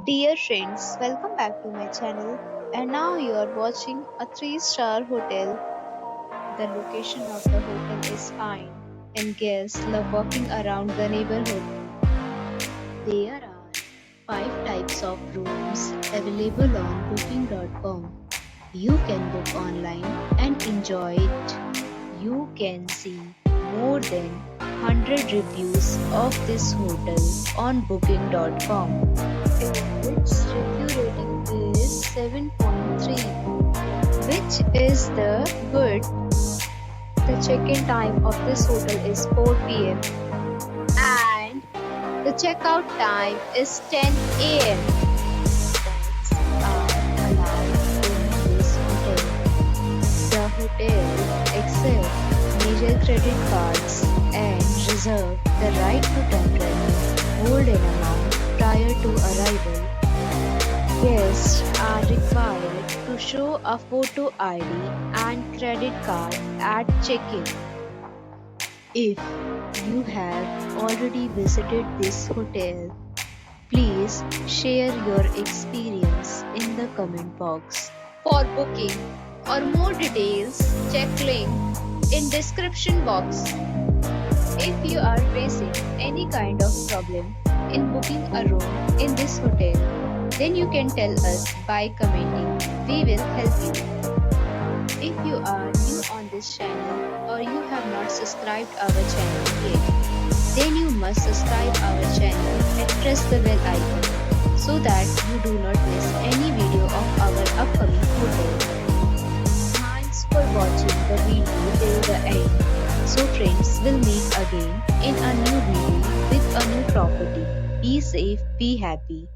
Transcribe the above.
Dear friends, welcome back to my channel. And now you are watching a 3-star hotel. The location of the hotel is fine, and guests love walking around the neighborhood. There are 5 types of rooms available on booking.com. You can book online and enjoy it. You can see more than 100 reviews of this hotel on booking.com. Its review rating is 7.3, which is the good. The check-in time of this hotel is 4 p.m. and the checkout time is 10 a.m. Pets are allowed in this hotel. The hotel accepts major credit cards and reserve the right to temporarily hold an amount prior to arrival. Guests are required to show a photo ID and credit card at check-in. If you have already visited this hotel, please share your experience in the comment box. For booking or more details, check link in description box. If you are facing any kind of problem in booking a room in this hotel, then you can tell us by commenting. We will help you. If you are new on this channel or you have not subscribed our channel yet, then you must subscribe our channel and press the bell icon so that you do not miss any video of our upcoming hotel. Thanks for watching the video till the end. So friends, will meet again in a new video with a new property. Be safe, be happy.